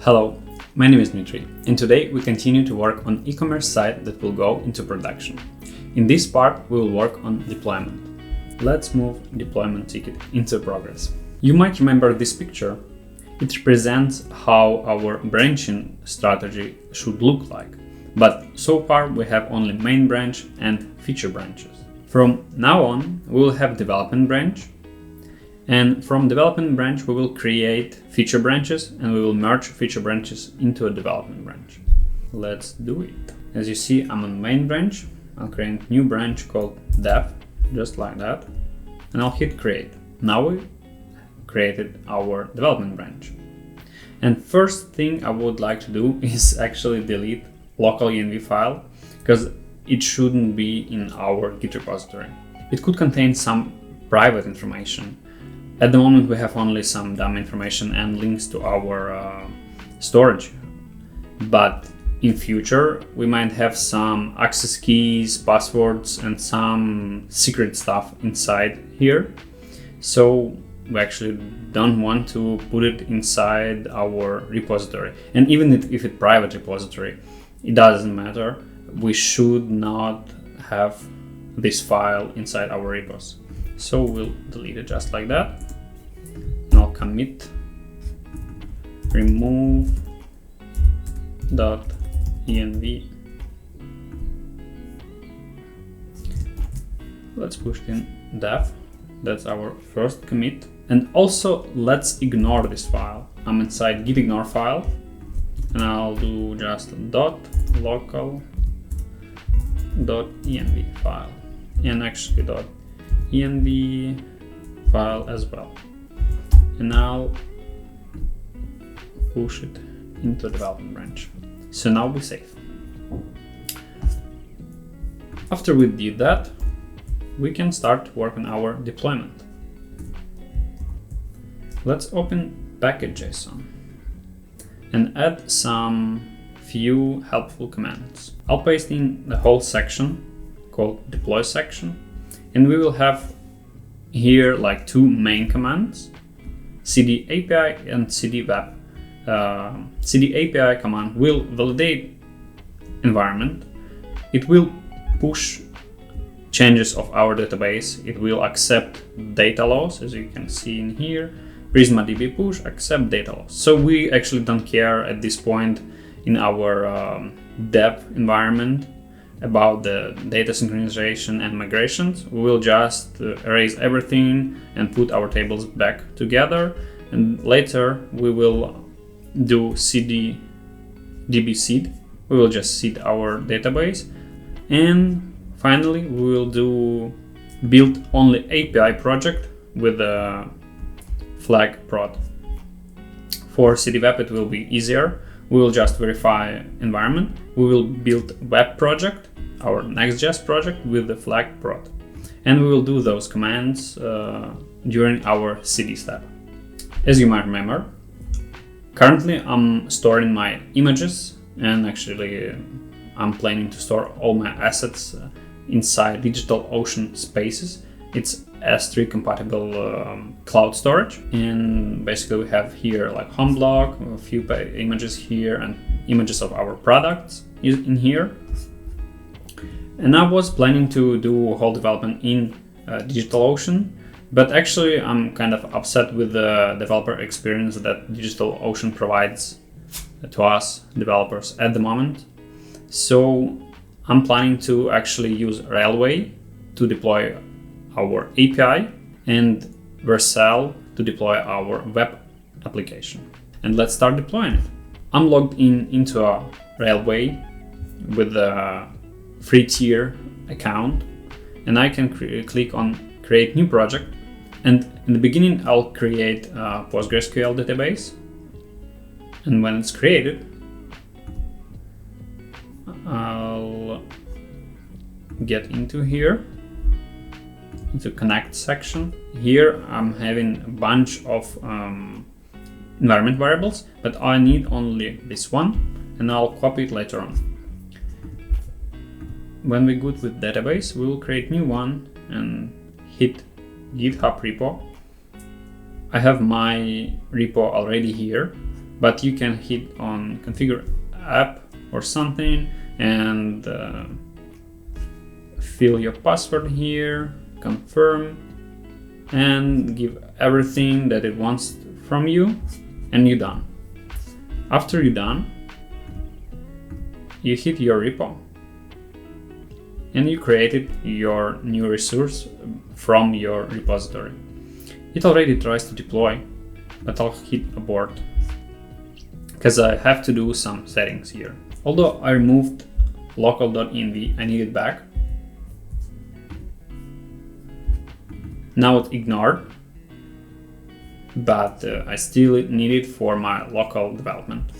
Hello, my name is Dmitry, and today we continue to work on e-commerce site that will go into production. In this part, we will work on deployment. Let's move deployment ticket into progress. You might remember this picture. It represents how our branching strategy should look like. But so far we have only main branch and feature branches. From now on, we will have development branch. And from development branch, we will create feature branches and we will merge feature branches into a development branch. Let's do it. As you see, I'm on main branch. I'll create a new branch called dev, just like that. And I'll hit create. Now we created our development branch. And first thing I would like to do is actually delete local env file because it shouldn't be in our Git repository. It could contain some private information. At the moment, we have only some dumb information and links to our storage. But in future, we might have some access keys, passwords, and some secret stuff inside here. So we actually don't want to put it inside our repository. And even if it's private repository, it doesn't matter. We should not have this file inside our repos. So we'll delete it just like that. And I'll commit remove .env. Let's push in dev. That's our first commit. And also let's ignore this file. I'm inside git ignore file and I'll do just .local.env file and actually .env file as well. And I'll push it into the development branch. So now we're safe. After we did that, we can start work on our deployment. Let's open package.json and add some few helpful commands. I'll paste in the whole section called deploy section, and we will have here like two main commands, cd API and cd web. Cd API command will validate environment. It will push changes of our database. It will accept data loss, as you can see in here. Prisma DB push, accept data loss. So we actually don't care at this point in our dev environment about the data synchronization and migrations. We will just erase everything and put our tables back together. And later we will do cd db seed. We will just seed our database. And finally, we will do build only API project with a flag prod. For cd web, it will be easier. We will just verify environment. We will build web project, our NextJS project with the flag prod. And we will do those commands during our cd step. As you might remember, currently I'm storing my images and actually I'm planning to store all my assets inside DigitalOcean spaces. It's S3 compatible cloud storage, and basically we have here like home blog, a few images here and images of our products in here. And I was planning to do whole development in DigitalOcean, but actually I'm kind of upset with the developer experience that DigitalOcean provides to us developers at the moment. So I'm planning to actually use Railway to deploy our API and Vercel to deploy our web application. And let's start deploying it. I'm logged into a Railway with a free tier account, and I can click on create new project. And in the beginning, I'll create a PostgreSQL database. And when it's created, I'll get into here, into connect section. Here I'm having a bunch of environment variables, but I need only this one, and I'll copy it later on. When we're good with database, we will create new one and hit GitHub repo. I have my repo already here, but you can hit on configure app or something and fill your password here, confirm, and give everything that it wants from you, and you're done. After you're done, you hit your repo and you created your new resource from your repository. It already tries to deploy, but I'll hit abort because I have to do some settings here. Although I removed local.env, I need it back. Now it's ignored, but I still need it for my local development.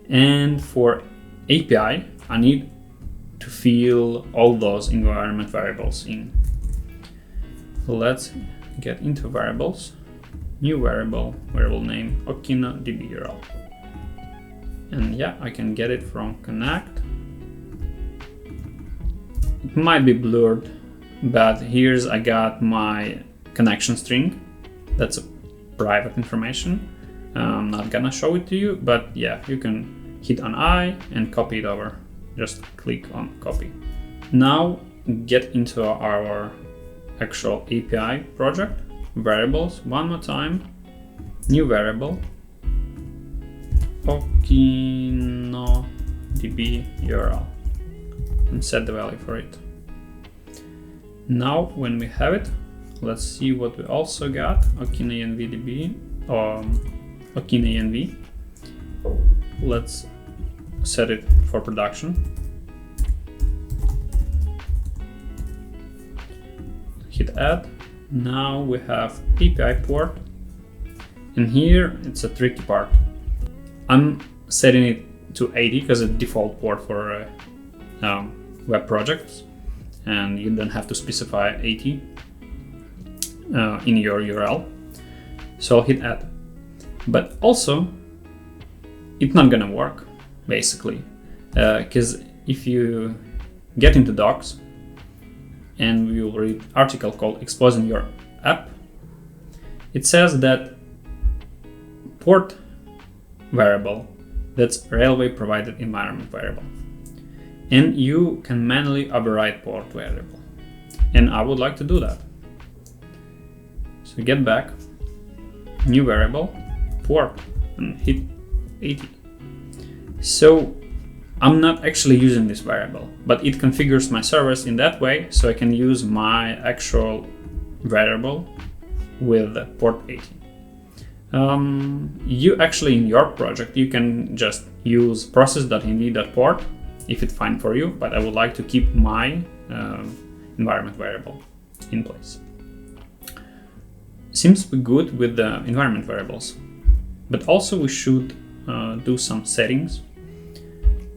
And for API, I need to fill all those environment variables in. Let's get into variables. New variable name OkinaDB. And yeah, I can get it from connect. It might be blurred, but here's I got my connection string. That's a private information. I'm not gonna show it to you, but yeah, you can hit on I and copy it over. Just click on copy. Now get into our actual API project. Variables, one more time. New variable OkinaDB URL and set the value for it. Now when we have it, let's see what we also got. OkinaEnv or OkinaEnv. Let's set it for production. Hit add. Now we have API port, and here it's a tricky part. I'm setting it to 80 because it's default port for web projects, and you don't have to specify 80 in your URL. So I'll hit add. But also, it's not gonna work basically, because if you get into docs and we will read article called exposing your app, it says that port variable, that's railway provided environment variable, and you can manually override port variable, and I would like to do that. So get back, new variable, port, and hit 80. So I'm not actually using this variable, but it configures my service in that way, so I can use my actual variable with port 80. You actually, in your project, you can just use process.env.port if it's fine for you, but I would like to keep my environment variable in place. Seems to be good with the environment variables, but also we should do some settings.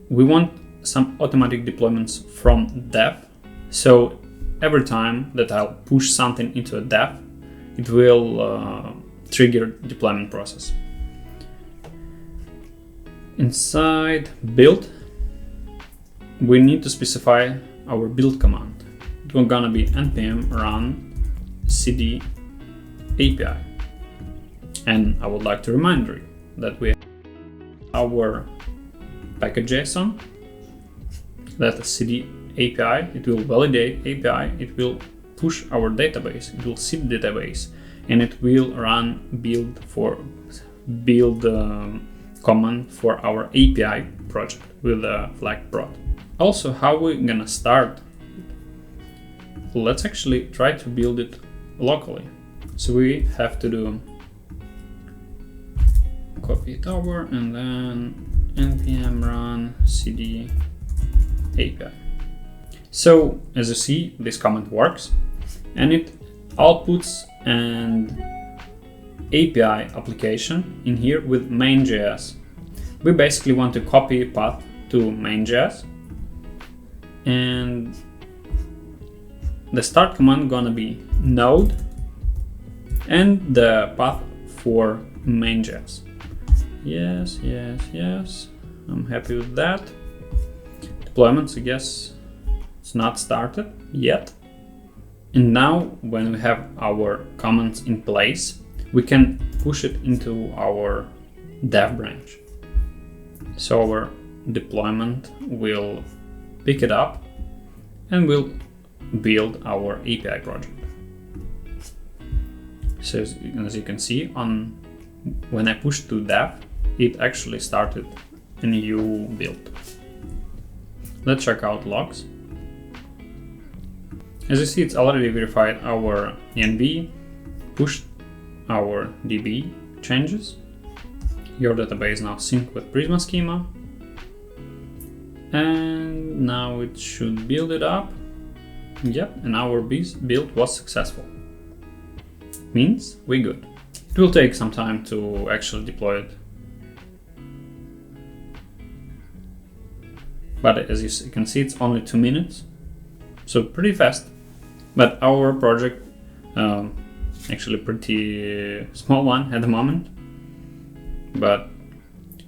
We want some automatic deployments from dev. So every time that I'll push something into a dev, it will trigger deployment process. Inside build, we need to specify our build command. It's gonna be npm run cd API. And I would like to remind you that we have our package.json, that's cd API. It will validate API, it will push our database, it will seed database, and it will run build command for our API project with a flag prod. Also, how we're gonna start? Let's actually try to build it locally. So we have to do copy it over and then npm run cd API. So as you see, this command works and it outputs an API application in here with main.js. We basically want to copy path to main.js, and the start command gonna be node and the path for main.js. Yes, yes, yes. I'm happy with that. Deployments, I guess it's not started yet. And now when we have our comments in place, we can push it into our dev branch. So our deployment will pick it up and will build our API project. So as you can see, when I pushed to dev, it actually started a new build. Let's check out logs. As you see, it's already verified our env, pushed our DB changes. Your database now sync with Prisma schema. And now it should build it up. Yep, and our build was successful. Means we're good. It will take some time to actually deploy it. But as you can see, it's only 2 minutes. So pretty fast. But our project, actually pretty small one at the moment. But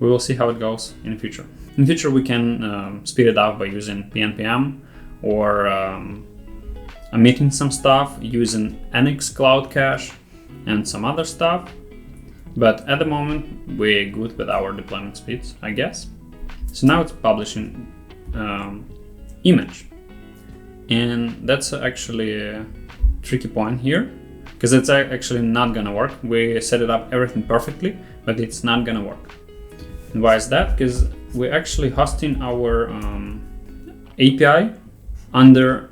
we will see how it goes in the future. In the future, we can speed it up by using PNPM or omitting some stuff, using Nx Cloud Cache and some other stuff. But at the moment, we're good with our deployment speeds, I guess. So now it's publishing image. And that's actually a tricky point here, because it's actually not gonna work. We set it up everything perfectly, but it's not gonna work. And why is that? Because we're actually hosting our API under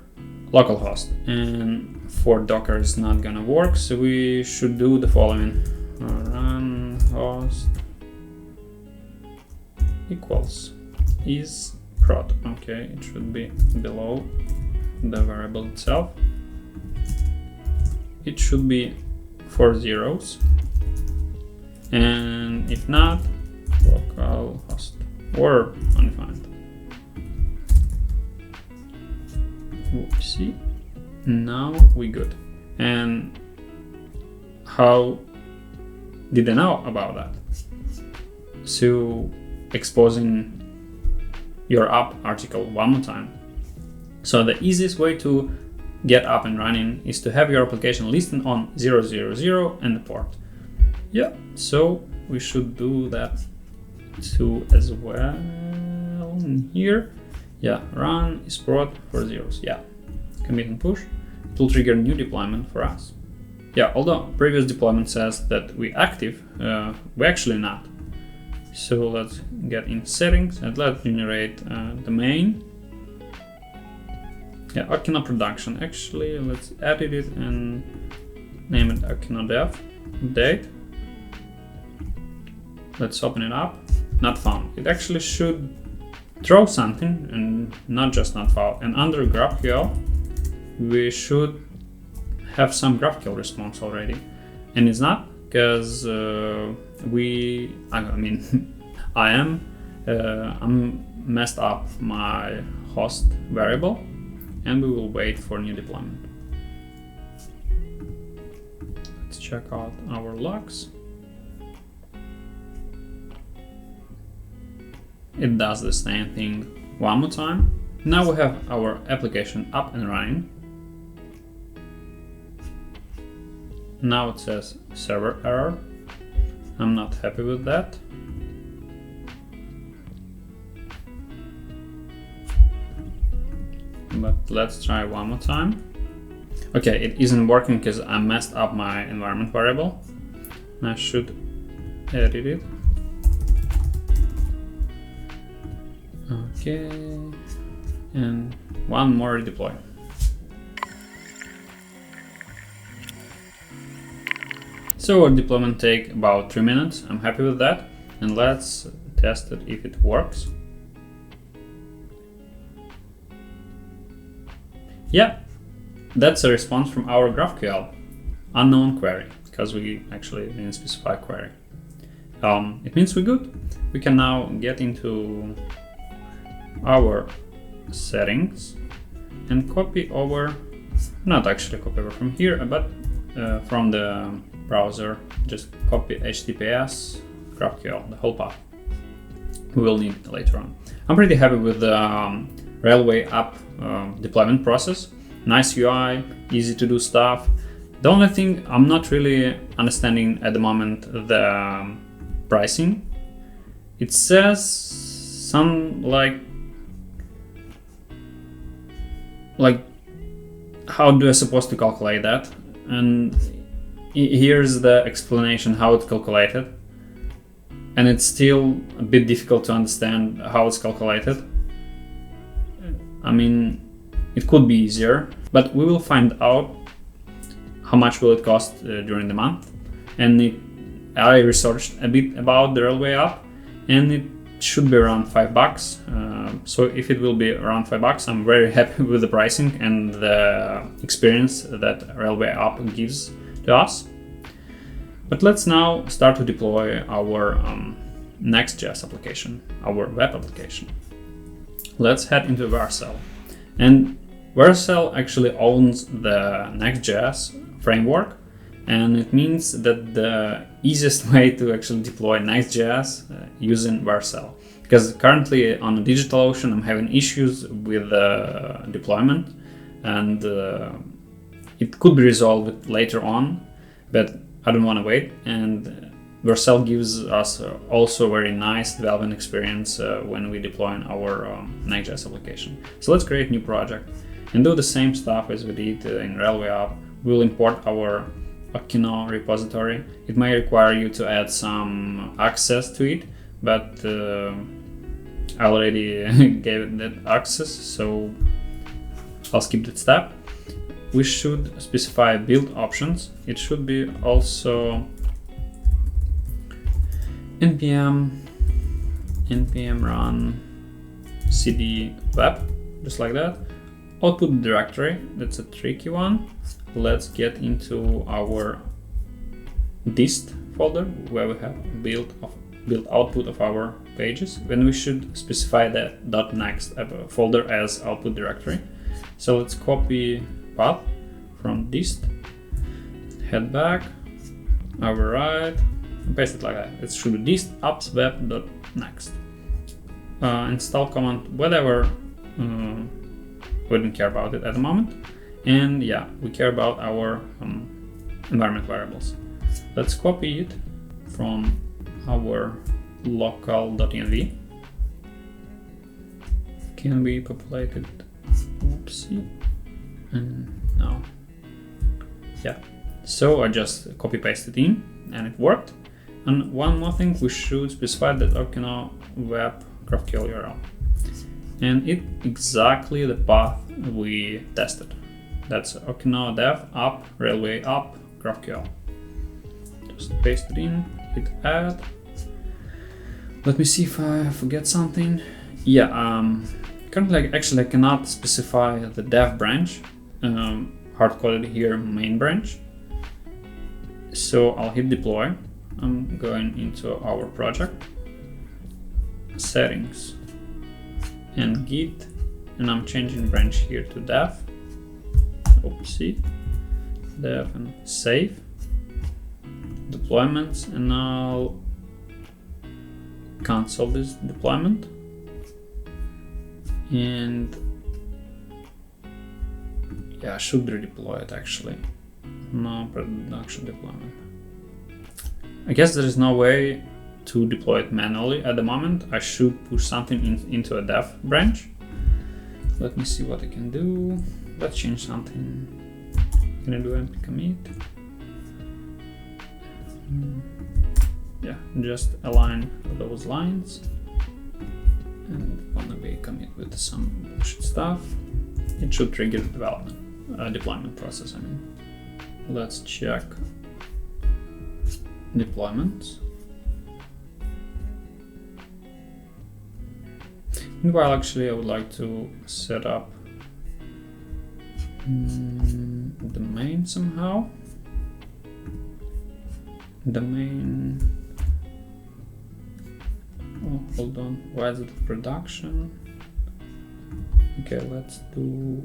localhost, and for Docker it's not gonna work. So we should do the following: run host equals is prod. Okay, it should be below the variable itself. It should be 4 zeros, and if not, localhost or undefined. Whoopsie. Now we good. And how did I know about that? So exposing your app article one more time. So the easiest way to get up and running is to have your application listed on 000 and the port. Yeah, so we should do that too as well here. Yeah, run is prod for zeros. Yeah, commit and push. It will trigger new deployment for us. Yeah, although previous deployment says that we're active, we're actually not. So let's get in settings and let's generate the main. Yeah, Okino production. Actually, let's edit it and name it Okino dev update. Let's open it up. Not found. It actually should throw something and not just not found. And under GraphQL, we should have some GraphQL response already. And it's not, because I'm messed up my host variable, and we will wait for new deployment. Let's check out our logs. It does the same thing one more time. Now we have our application up and running. Now it says server error. I'm not happy with that. But let's try one more time. Okay, it isn't working because I messed up my environment variable. I should edit it. Okay, and one more deploy. So our deployment take about 3 minutes. I'm happy with that. And let's test it if it works. Yeah, that's a response from our GraphQL unknown query, because we actually didn't specify query. It means we're good. We can now get into our settings and copy over, not actually copy over from here, but from the browser, just copy HTTPS GraphQL, the whole path. We will need it later on. I'm pretty happy with the Railway app deployment process. Nice UI, easy to do stuff. The only thing I'm not really understanding at the moment, the pricing, it says some like how do I supposed to calculate that? And here's the explanation how it's calculated. And it's still a bit difficult to understand how it's calculated. I mean, it could be easier, but we will find out how much will it cost during the month. And I researched a bit about the Railway app, and it should be around $5. So if it will be around $5, I'm very happy with the pricing and the experience that Railway app gives to us. But let's now start to deploy our NextJS application, our web application. Let's head into Vercel. And Vercel actually owns the NextJS framework, and it means that the easiest way to actually deploy NextJS using Vercel. Because currently on DigitalOcean I'm having issues with deployment, and it could be resolved later on, but I don't want to wait. And Vercel gives us also very nice development experience when we deploy our Nextjs application. So let's create a new project and do the same stuff as we did in Railway app. We'll import our Okino repository. It may require you to add some access to it, but I already gave it that access, so I'll skip that step. We should specify build options. It should be also npm run cd web, just like that. Output directory, that's a tricky one. Let's get into our dist folder where we have build output of our pages. Then we should specify that .next folder as output directory. So let's copy path from dist, head back, override, and paste it like that. It should be dist apps web.next. Install command, whatever. We don't care about it at the moment. And yeah, we care about our environment variables. Let's copy it from our local.env. Can be populated. Oopsie. And now, yeah. So I just copy pasted in, and it worked. And one more thing, we should specify that Okino web GraphQL URL. And it exactly the path we tested. That's Okino dev app, Railway app, GraphQL. Just paste it in, hit add. Let me see if I forget something. Yeah, currently actually I cannot specify the dev branch, hard-coded here main branch. So I'll hit deploy. I'm going into our project, settings, and git, and I'm changing branch here to dev. Oopsie, dev, and save deployments, and I'll cancel this deployment and yeah, I should redeploy it actually. No production deployment. I guess there is no way to deploy it manually at the moment. I should push something into a dev branch. Let me see what I can do. Let's change something. Can I do np commit? Yeah, just align those lines. And gonna be commit with some bullshit stuff. It should trigger the deployment process. I mean, let's check deployments. Meanwhile, actually, I would like to set up the main somehow. The main. Oh, hold on. Why is it production? Okay, let's do.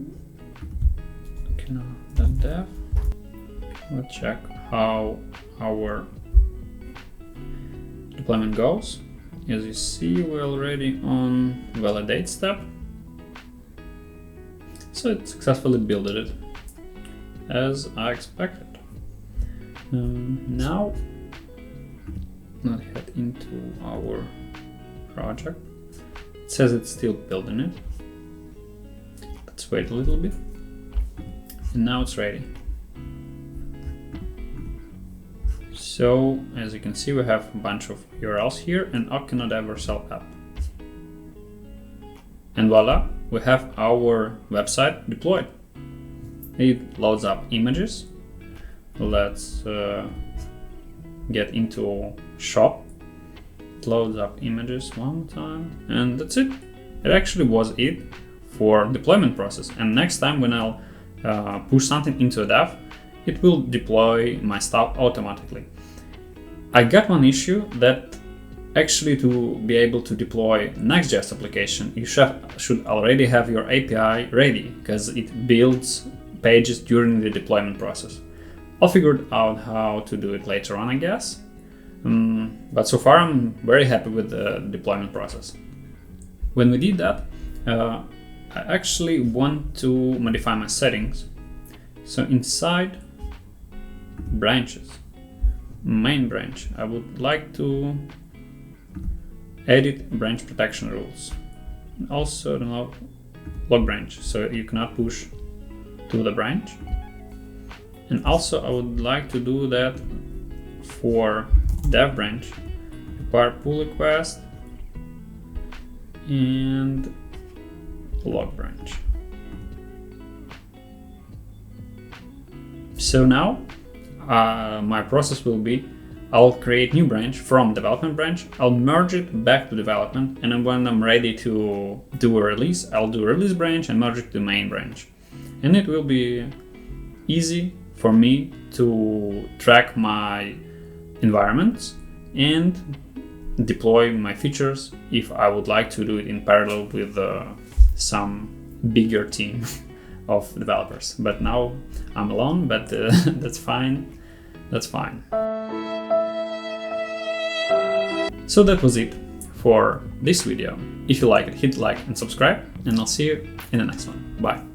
Okay, now the dev. Let's check how our deployment goes. As you see, we're already on validate step. So it successfully built it as I expected. Now not head into our project. It says it's still building it. Let's wait a little bit. And now it's ready. So as you can see, we have a bunch of URLs here and nodejs Vercel app. And voila, we have our website deployed. It loads up images. Let's get into shop. It loads up images one time, and that's it. It actually was it for deployment process. And next time when I'll push something into a dev, it will deploy my stuff automatically. I got one issue that actually to be able to deploy NextJS application, you should already have your API ready because it builds pages during the deployment process. I'll figure out how to do it later on, I guess. But so far I'm very happy with the deployment process. When we did that, I actually want to modify my settings. So inside branches, main branch, I would like to edit branch protection rules. And also the log branch, so you cannot push to the branch. And also I would like to do that for dev branch, require pull request and log branch. So now my process will be, I'll create new branch from development branch, I'll merge it back to development, and then when I'm ready to do a release, I'll do a release branch and merge it to main branch. And it will be easy for me to track my environments and deploy my features if I would like to do it in parallel with some bigger team of developers. But now I'm alone, but that's fine. That's fine. So that was it for this video. If you like it, hit like and subscribe, and I'll see you in the next one. Bye.